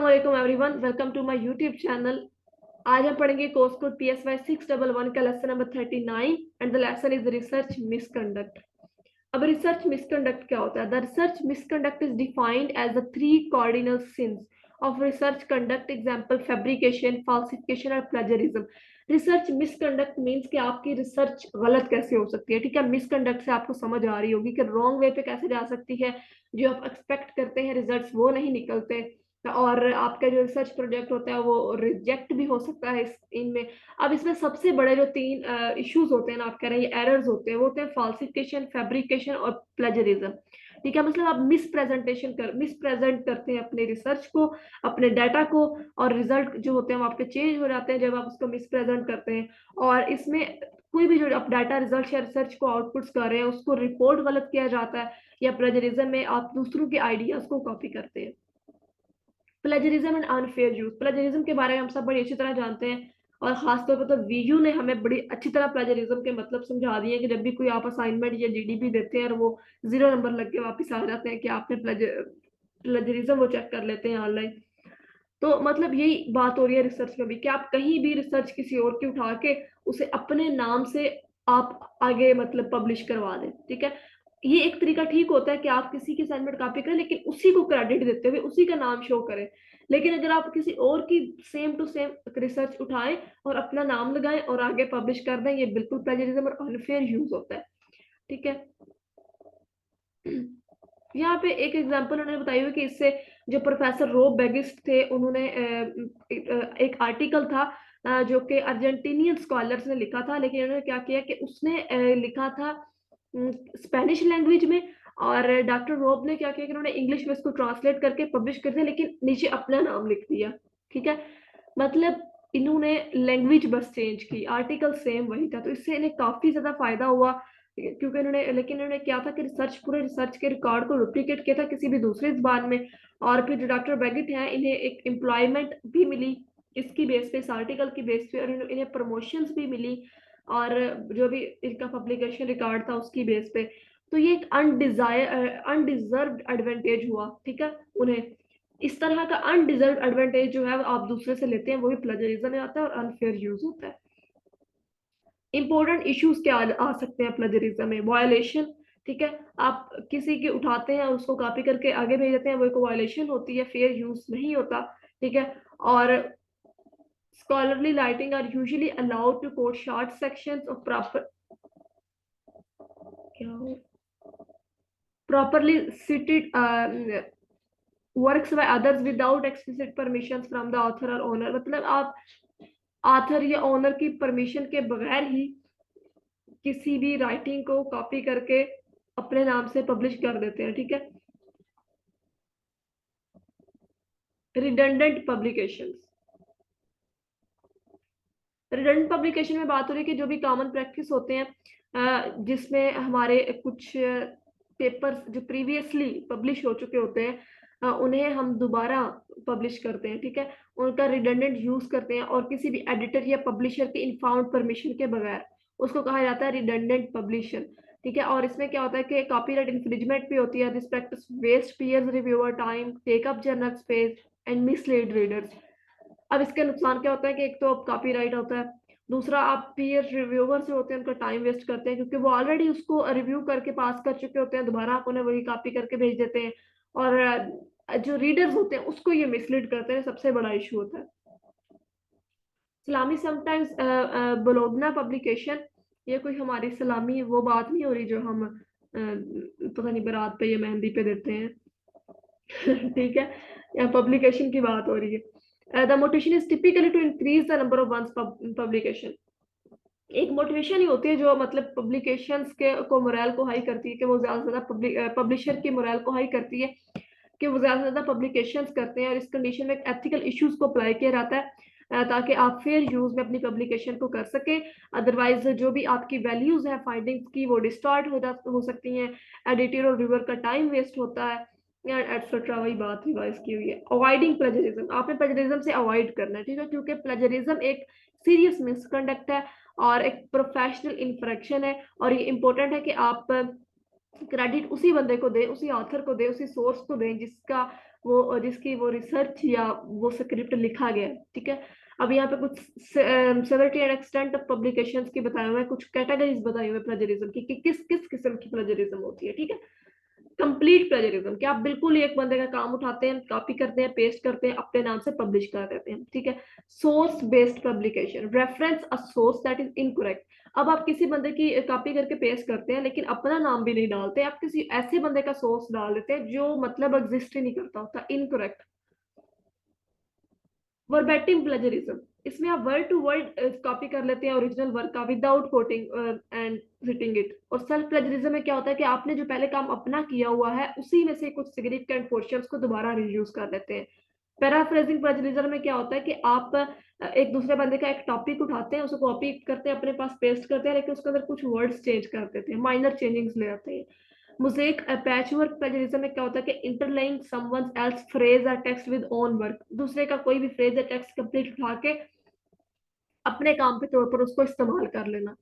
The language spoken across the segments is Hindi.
अस्सलामुअलैकुम everyone, welcome to my YouTube channel. आज हम पढ़ेंगे कोर्स कोड PSY 611 का lesson number 39 and the lesson is research misconduct. अब रिसर्च मिसकंडक्ट क्या होता है? The research misconduct is defined as the 3 cardinal sins of research conduct, example fabrication, falsification और प्लेजरिज्म। रिसर्च मिसकंडक्ट मींस कि आपकी रिसर्च गलत कैसे हो सकती है। ठीक है, मिसकंडक्ट से आपको समझ आ रही होगी कि रॉन्ग वे पे कैसे जा सकती है, जो आप एक्सपेक्ट करते हैं रिजल्ट्स वो नहीं निकलते, और आपका जो रिसर्च प्रोजेक्ट होता है वो रिजेक्ट भी हो सकता है इनमें। अब इसमें सबसे बड़े जो 3 इश्यूज होते हैं ना, आप कह रहे हैं एरर्स होते हैं, वो होते हैं फाल्सिफिकेशन, फैब्रिकेशन और प्लेजरिज्म। ठीक है, मतलब आप मिसप्रेजेंट करते हैं अपने रिसर्च को, अपने डाटा को, और रिजल्ट जो होते हैं वो आपके चेंज हो जाते हैं जब आप उसको मिसप्रेजेंट करते हैं। और इसमें कोई भी जो आप डाटा रिजल्ट या रिसर्च को आउटपुट्स कर रहे हैं उसको रिपोर्ट गलत किया जाता है, या प्लेजरिज्म में आप दूसरों के आइडियाज को कॉपी करते हैं। Plagiarism and unfair use. Plagiarism के बारे में हम सब बड़ी अच्छी तरह जानते हैं, और खासतौर पर तो वीयू ने हमें बड़ी अच्छी तरह प्लेजरिज्म के मतलब समझा दिए कि जब भी कोई आप असाइनमेंट या जीडीपी देते हैं और वो 0 नंबर लग के वापस आ जाते हैं कि आपने प्लेजरिज्म वो चेक कर लेते हैं ऑनलाइन। तो मतलब यही बात हो रही है रिसर्च में भी, कि आप कहीं भी रिसर्च किसी और की उठा के उसे अपने नाम से आप आगे मतलब पब्लिश करवा दें। ठीक है, ये एक तरीका ठीक होता है कि आप किसी की असाइनमेंट कॉपी करें लेकिन उसी को क्रेडिट देते हुए उसी का नाम शो करें। लेकिन अगर आप किसी और की सेम टू सेम रिसर्च उठाएं और अपना नाम लगाएं और आगे पब्लिश कर दें, ये बिल्कुल प्लेजरिज्म और अनफेयर यूज होता है। ठीक है, यहाँ पे एक एग्जांपल उन्होंने बताई हुई कि इससे जो प्रोफेसर रोब बेगिस्ट थे, उन्होंने एक आर्टिकल था जो कि अर्जेंटीनियन स्कॉलर्स ने लिखा था, लेकिन उन्होंने क्या किया कि उसने लिखा था स्पेनिश लैंग्वेज में, और डॉक्टर रोब ने क्या किया कि उन्होंने इंग्लिश में इसको ट्रांसलेट करके पब्लिश कर दिया, लेकिन नीचे अपना नाम लिख दिया। ठीक है, मतलब इन्होंने लैंग्वेज बस चेंज की, आर्टिकल सेम वही था, तो इससे इन्हें काफी ज्यादा फायदा हुआ, क्योंकि इन्होंने क्या था कि पूरे रिसर्च के रिकॉर्ड को डुप्लीकेट किया था किसी भी दूसरे जबान में। और फिर जो डॉक्टर बेगिट हैं, इन्हें एक एम्प्लॉयमेंट भी मिली इसकी बेस पे, इस आर्टिकल की बेस पे, और इन्हें प्रमोशंस भी मिली, और जो भी इनका पब्लिकेशन रिकॉर्ड था उसकी बेस पे। तो ये एक अनडिजर्व एडवांटेज हुआ। ठीक है, उन्हें इस तरह का अनडिजर्व एडवांटेज जो है आप दूसरे से लेते हैं, वो भी प्लेजरिज्म में आता है और अनफेयर यूज होता है। इंपॉर्टेंट इश्यूज क्या आ सकते हैं प्लेजरिज्म में? वायलेशन। ठीक है, आप किसी की उठाते हैं और उसको कॉपी करके आगे भेज देते हैं, वो एक वायलेशन होती है, फेयर यूज नहीं होता। ठीक है, और scholarly writing are usually allowed to quote short sections of properly cited works by others without explicit permissions from the author or owner। मतलब आप ऑथर या ओनर की परमिशन के बगैर ही किसी भी राइटिंग को कॉपी करके अपने नाम से पब्लिश कर देते हैं। ठीक है, रिडंडेंट पब्लिकेशंस। रिडंडेंट पब्लिकेशन में बात हो रही है कि जो भी कॉमन प्रैक्टिस होते हैं जिसमें हमारे कुछ पेपर्स जो प्रीवियसली पब्लिश हो चुके होते हैं उन्हें हम दोबारा पब्लिश करते हैं। ठीक है, उनका रिडंडेंट यूज करते हैं और किसी भी एडिटर या पब्लिशर के इनफाउंड परमिशन के बगैर, उसको कहा जाता है रिडंडेंट पब्लिशन। ठीक है, और इसमें क्या होता है कि कॉपीराइट इंफ्रिंजमेंट भी होती है। This practice waste peers reviewer time, take up journal space and mislead readers. अब इसके नुकसान क्या होता है कि एक तो कॉपीराइट होता है, दूसरा आप पीयर रिव्यूअर जो होते हैं उनका टाइम वेस्ट करते हैं, क्योंकि वो ऑलरेडी उसको रिव्यू करके पास कर चुके होते हैं, दोबारा आप उन्हें वही कॉपी करके भेज देते हैं, और जो रीडर्स होते हैं उसको ये मिसलीड करते हैं। सबसे बड़ा इशू होता है सलामी समटाइम्स ब्लोगना पब्लिकेशन। ये कोई हमारी सलामी वो बात नहीं हो रही जो हम पता नहीं बारात पे या मेहंदी पे देते हैं। ठीक है, या पब्लिकेशन की बात हो रही है। The motivation is typically to increase the number of ones publication. एक मोटिवेशन ही होती है जो मतलब पब्लिकेशंस के को मोरल को हाई करती है, कि वो ज्यादा से ज्यादा पब्लिशर की मोरल को हाई करती है कि वो ज्यादा से ज्यादा पब्लिकेशंस करते हैं, और इस कंडीशन में एथिकल इश्यूज को अप्लाई किया जाता है ताकि आप फेयर यूज में अपनी पब्लिकेशन को कर सके। अदरवाइज जो भी आपकी वैल्यूज है फाइंडिंग्स की, वो डिस्टॉर्ट हो सकती हैं, एडिटर और रिव्यूअर का टाइम वेस्ट होता है, एटसेट्रा। वही बात रिवाइज की हुई है। अवॉइडिंग प्लेजरिज्म, आपने प्लेजरिज्म से अवॉइड करना है। ठीक है, क्योंकि प्लेजरिज्म एक सीरियस मिसकंडक्ट है और एक प्रोफेशनल इन्फ्रैक्शन है, और ये इंपॉर्टेंट है कि आप क्रेडिट उसी बंदे को दे, उसी ऑथर को दे, उसी सोर्स को दे जिसकी वो रिसर्च या वो स्क्रिप्ट लिखा गया है, ठीक है। अब यहाँ पे कुछ severity and extent of publications की बताए हुए हैं, कुछ कैटेगरीज बताई हुई है प्लेजरिज्म की कि किस किस किस्म की प्लेजरिज्म होती है, ठीक है। कंप्लीट प्लेजरिज्म कि आप बिल्कुल एक बंदे का काम उठाते हैं, कॉपी करते हैं, पेस्ट करते हैं, अपने नाम से पब्लिश कर देते हैं, ठीक है। Source based publication, reference a source that is incorrect. अब आप किसी बंदे की कॉपी करके पेस्ट करते हैं लेकिन अपना नाम भी नहीं डालते, आप किसी ऐसे बंदे का सोर्स डाल देते हैं जो मतलब एग्जिस्ट ही नहीं करता होता, इनकरेक्ट। वर्बैटिम प्लेजरिज्म, इसमें आप वर्ड टू वर्ड कॉपी कर लेते हैं ओरिजिनल वर्क का without coating and written it. और सेल्फ प्लेजरिज्म में क्या होता है कि आपने जो पहले काम अपना किया हुआ है उसी में से कुछ सिग्निफिकेंट पोर्शंस को दोबारा रीयूज कर लेते हैं। पैराफ्रेजिंग प्लेजरिज्म में क्या होता है कि आप एक दूसरे बंदे का एक टॉपिक उठाते हैं, उसको कॉपी करते हैं, अपने पास पेस्ट करते हैं, लेकिन उसके अंदर कुछ वर्ड्स चेंज कर देते हैं, माइनर चेंजिंग्स ले आते हैं। मोज़ेक पैचवर्क प्लेजरिज्म में क्या होता है कि इंटरलाइंग समवन एल्स फ्रेज और टेक्स्ट विद ओन वर्क, दूसरे का कोई भी फ्रेज या टेक्स्ट कंप्लीट उठा के अपने काम के तौर पर उसको इस्तेमाल कर लेना।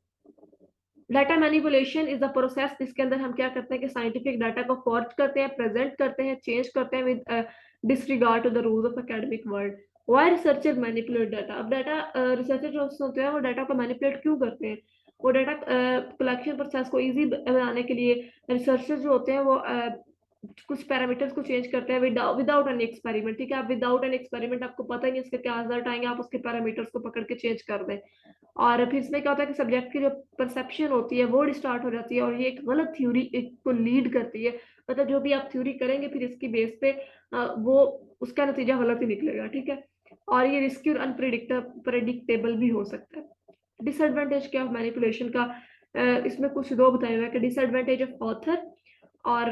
Data manipulation is the process जिसके अंदर हम क्या करते हैं कि साइंटिफिक डाटा को फॉर्ज करते हैं, प्रेजेंट करते हैं, चेंज करते हैं with disregard to the rules of academic world. Why researcher manipulate data, अब डाटा रिसर्चर जो होते हैं वो डाटा को मैनिपुलेट क्यों करते हैं? वो डाटा कलेक्शन प्रोसेस को इजी बनाने के लिए रिसर्चर जो होते हैं वो कुछ पैरामीटर्स को चेंज करते हैं विदाउट एन एक्सपेरिमेंट, ठीक है। आप विदाउट एन एक्सपेरिमेंट, आपको पता ही नहीं इसके क्या रिजल्ट आएंगे, आप उसके पैरामीटर्स को पकड़ के चेंज कर दें। और फिर इसमें क्या होता है कि सब्जेक्ट की जो परसेप्शन होती है वो डिस्टार्ट हो जाती है और ये एक गलत थ्योरी को लीड करती है। मतलब जो भी आप थ्योरी करेंगे फिर इसकी बेस पे वो उसका नतीजा गलत ही निकलेगा, ठीक है। और ये रिस्की और अनप्रिडिक्टेबल भी हो सकता है। डिसएडवांटेज क्या मैनिपुलेशन का, इसमें कुछ दो बताए हुए हैं कि डिसएडवांटेज ऑफ ऑथर और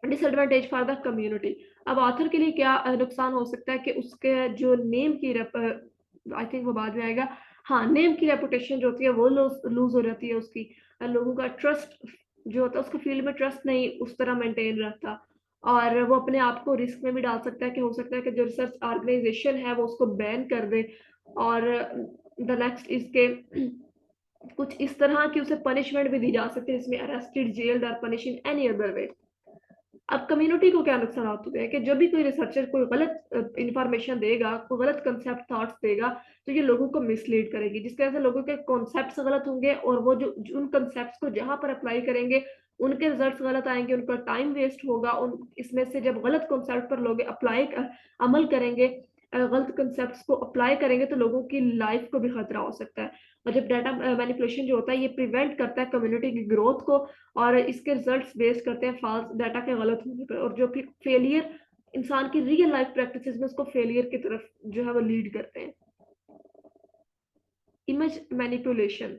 डिसएडवांटेज फॉर द कम्युनिटी। अब ऑथर के लिए क्या नुकसान हो सकता है कि उसके जो नेम की आई थिंक वो बाद में आएगा, हाँ, नेम की रेपुटेशन जो होती है वो लूज हो जाती है उसकी, लोगों का ट्रस्ट जो होता है, उसको फील्ड में ट्रस्ट नहीं उस तरह मेंटेन रहता, और वो अपने आप को रिस्क में भी डाल सकता है कि हो सकता है कि जो रिसर्च ऑर्गेनाइजेशन है वो उसको बैन कर दे। और द नेक्स्ट इसके कुछ इस तरह की उसे पनिशमेंट भी दी जा सकती है, इसमें अरेस्टेड, जेल्ड और punish in any other way. अब कम्युनिटी को क्या नुकसान होते हैं कि जब भी कोई रिसर्चर कोई गलत इंफॉर्मेशन देगा, कोई गलत कंसेप्ट थॉट्स देगा, तो ये लोगों को मिसलीड करेगी, जिसकी वजह से लोगों के कॉन्सेप्ट्स गलत होंगे और वो जो उन कंसेप्ट्स को जहां पर अप्लाई करेंगे उनके रिजल्ट्स गलत आएंगे, उनका टाइम वेस्ट होगा। उन इसमें से जब गलत कॉन्सेप्ट पर लोग अमल करेंगे, गलत कंसेप्ट्स को अप्लाई करेंगे, तो लोगों की लाइफ को भी खतरा हो सकता है। और जब डाटा मैनिपुलेशन जो होता है ये प्रिवेंट करता है कम्युनिटी की ग्रोथ को, और इसके रिजल्ट्स बेस करते हैं फॉल्स डाटा के गलत होने पर, और जो फिर फेलियर इंसान की रियल लाइफ प्रैक्टिसेस में उसको फेलियर की तरफ जो है वो लीड करते हैं। इमेज मैनिपुलेशन,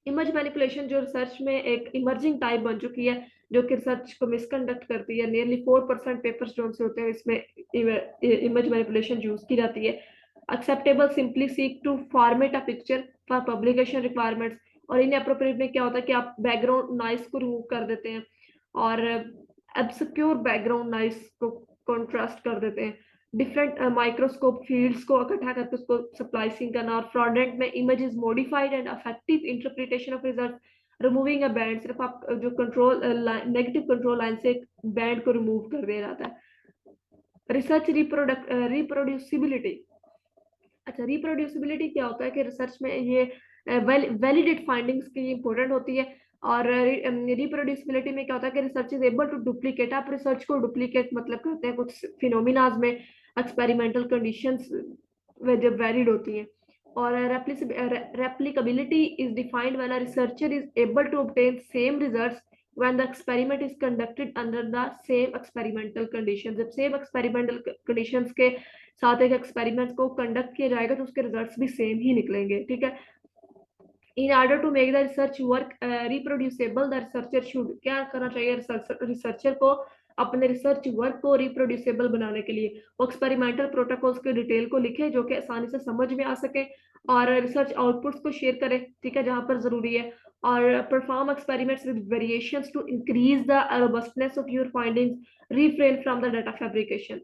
इमेज मैनिपुलेशन जो रिसर्च में एक इमर्जिंग टाइप बन चुकी है, जो कि रिसर्च को मिसकंडक्ट करती है। नियरली 4% पेपर्स जो से होते हैं इसमें इमेज मैनिपुलेशन यूज की जाती है। Acceptable simply seek to format a picture for publication requirements, और इन अप्रोप्रिएट में क्या होता है कि आप बैकग्राउंड नॉइस को रिमूव कर देते हैं और ऑब्सक्योर बैकग्राउंड नॉइस को कॉन्ट्रास्ट कर देते हैं। डिफरेंट माइक्रोस्कोप फील्ड्स को इकट्ठा करके उसको स्प्लाइसिंग करना, और फ्रॉडेंट में image is modified and effective interpretation of result, removing a band, सिर्फ आप जो कंट्रोल नेगेटिव कंट्रोल लाइन से बैंड को रिमूव कर दिया जाता है। रिसर्च रिप्रोड्यूसिबिलिटी, अच्छा, रिप्रोड्यूसिबिलिटी क्या होता है कि रिसर्च में ये वैलिडेट फाइंडिंग्स की इंपॉर्टेंट होती है। और रिप्रोड्यूसिबिलिटी में क्या होता है कि research is able to duplicate, आप रिसर्च को डुप्लीकेट मतलब करते हैं कुछ फिनोमिनाज में एक्सपेरिमेंटल कंडीशंस में जब वैलिड होती हैं। और replicability is defined when a researcher is able to obtain same results when the experiment is conducted under the same experimental conditions, जब सेम एक्सपेरिमेंटल कंडीशंस के साथ एक एक्सपेरिमेंट को कंडक्ट किया जाएगा तो उसके रिजल्ट्स भी सेम ही निकलेंगे, ठीक है। In order to make the research work reproducible, the researcher should, क्या करना चाहिए रिसर्चर को अपने रिसर्च वर्क को रिप्रोड्यूसेबल बनाने के लिए वो एक्सपेरिमेंटल प्रोटोकॉल्स के डिटेल को लिखे जो कि आसानी से समझ में आ सके, और रिसर्च आउटपुट्स को शेयर करें, ठीक है, जहां पर जरूरी है, और perform experiments with variations to increase the robustness of your findings, refrain from the data fabrication.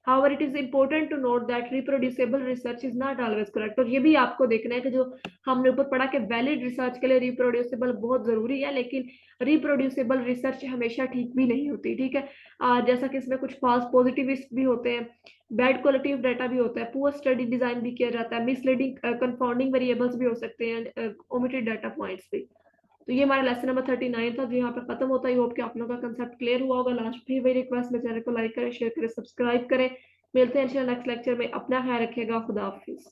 However, it is important to note that reproducible research is not always correct. और ये भी आपको देखना है कि जो हमने ऊपर पढ़ा कि वैलिड रिसर्च के लिए रिप्रोड्यूसिबल बहुत जरूरी है, लेकिन रिप्रोड्यूसिबल रिसर्च हमेशा ठीक भी नहीं होती, ठीक है। जैसा कि इसमें कुछ फॉल्स पॉजिटिविस्ट भी होते हैं, बैड क्वालिटी ऑफ डाटा भी होता है, पुअर स्टडी डिजाइन भी किया जाता है, मिसलीडिंग कंफाउंडिंग वेरिएबल्स भी हो सकते हैं, ओमिटेड डाटा पॉइंट्स भी। तो ये हमारा लेसन नंबर 39 था जो यहाँ पे खत्म होता है। होप कि आप लोगों का कंसेप्ट क्लियर हुआ होगा। लास्ट भी वही रिक्वेस्ट, मेरे चैनल को लाइक करें, शेयर करें, सब्सक्राइब करें। मिलते हैं नेक्स्ट लेक्चर में। अपना ख्याल रखिएगा। खुदा हाफिज।